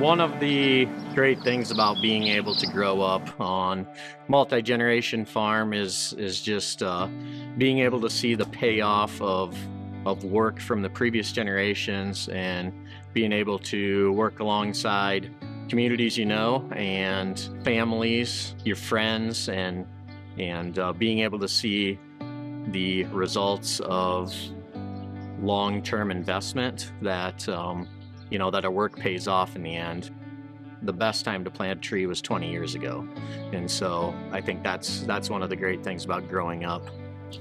One of the great things about being able to grow up on multi-generation farm is just being able to see the payoff of work from the previous generations and being able to work alongside communities and families, your friends, and being able to see the results of long-term investment that that our work pays off in the end. The best time to plant a tree was 20 years ago. And so I think that's one of the great things about growing up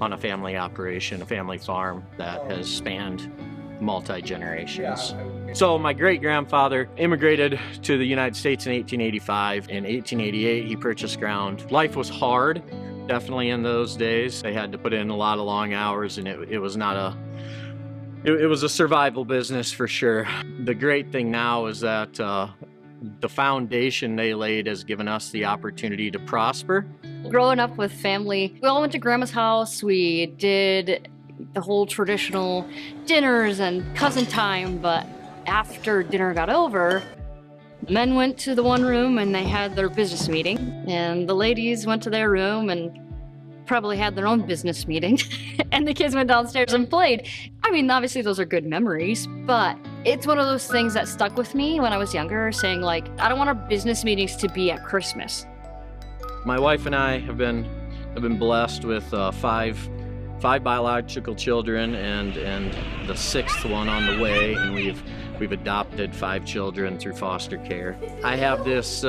on a family operation, a family farm that has spanned multi-generations. So my great-grandfather immigrated to the United States in 1885. In 1888, he purchased ground. Life was hard, definitely in those days. They had to put in a lot of long hours, and it was not it was a survival business for sure. The great thing now is that the foundation they laid has given us the opportunity to prosper. Growing up with family, we all went to Grandma's house. We did the whole traditional dinners and cousin time, but after dinner got over, the men went to the one room and they had their business meeting, and the ladies went to their room and probably had their own business meeting, and the kids went downstairs and played. I mean, obviously those are good memories, but it's one of those things that stuck with me when I was younger, saying like, I don't want our business meetings to be at Christmas. My wife and I have been blessed with five biological children and the sixth one on the way, and we've adopted 5 children through foster care. I have this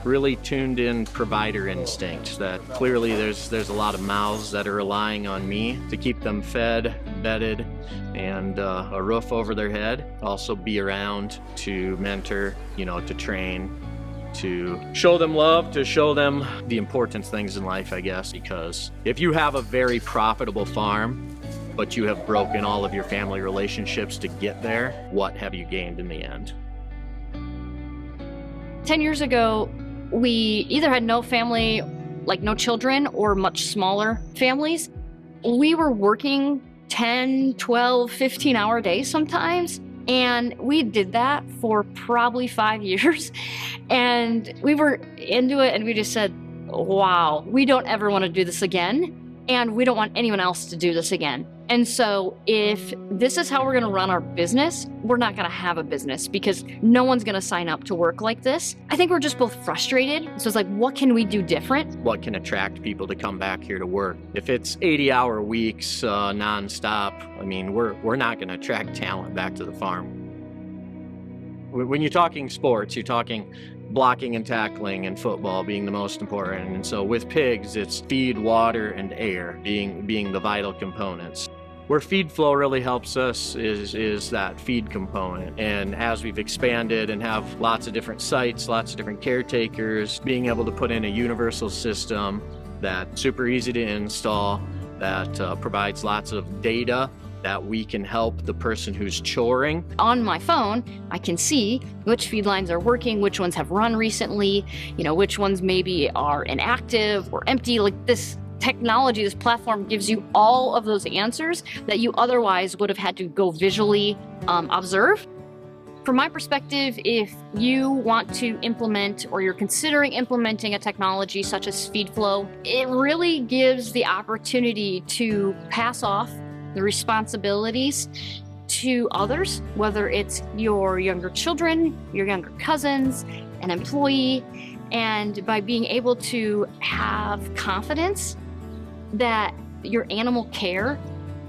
really tuned in provider instinct that clearly there's a lot of mouths that are relying on me to keep them fed, bedded, and a roof over their head. Also be around to mentor, to train, to show them love, to show them the important things in life, I guess, because if you have a very profitable farm, but you have broken all of your family relationships to get there, what have you gained in the end? 10 years ago, we either had no family, like no children, or much smaller families. We were working 10, 12, 15-hour days sometimes. And we did that for probably 5 years. And we were into it and we just said, wow, we don't ever want to do this again. And we don't want anyone else to do this again. And so if this is how we're going to run our business, we're not going to have a business because no one's going to sign up to work like this. I think we're just both frustrated. So it's like, what can we do different? What can attract people to come back here to work? If it's 80-hour weeks nonstop, I mean, we're not going to attract talent back to the farm. When you're talking sports, you're talking blocking and tackling and football being the most important. And so with pigs, it's feed, water, and air being the vital components. Where feed flow really helps us is that feed component. And as we've expanded and have lots of different sites, lots of different caretakers, being able to put in a universal system that's super easy to install, that provides lots of data that we can help the person who's choring. On my phone, I can see which feed lines are working, which ones have run recently, which ones maybe are inactive or empty. Like this technology, this platform gives you all of those answers that you otherwise would have had to go visually observe. From my perspective, if you want to implement or you're considering implementing a technology such as FeedFlow, it really gives the opportunity to pass off the responsibilities to others, whether it's your younger children, your younger cousins, an employee, and by being able to have confidence that your animal care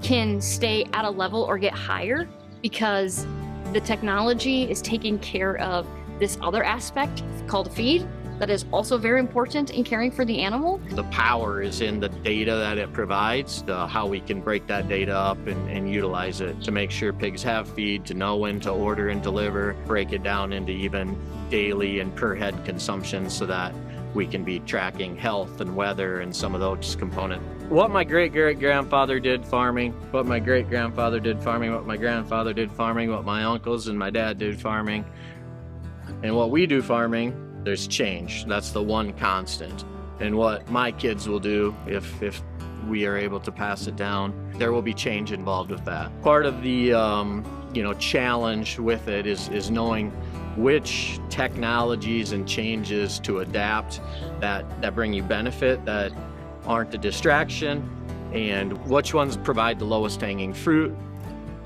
can stay at a level or get higher because the technology is taking care of this other aspect called feed that is also very important in caring for the animal. The power is in the data that it provides, how we can break that data up and utilize it to make sure pigs have feed, to know when to order and deliver, break it down into even daily and per head consumption so that we can be tracking health and weather and some of those components. What my great-great-grandfather did farming, what my great-grandfather did farming, what my grandfather did farming, what my uncles and my dad did farming, and what we do farming, there's change. That's the one constant. And what my kids will do if we are able to pass it down, there will be change involved with that. Part of the challenge with it is knowing which technologies and changes to adapt that bring you benefit, that aren't a distraction, and which ones provide the lowest hanging fruit.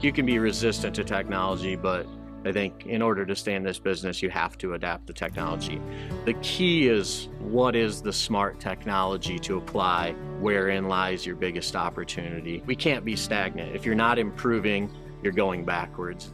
You can be resistant to technology, but I think in order to stay in this business, you have to adapt the technology. The key is, what is the smart technology to apply? Wherein lies your biggest opportunity? We can't be stagnant. If you're not improving, you're going backwards.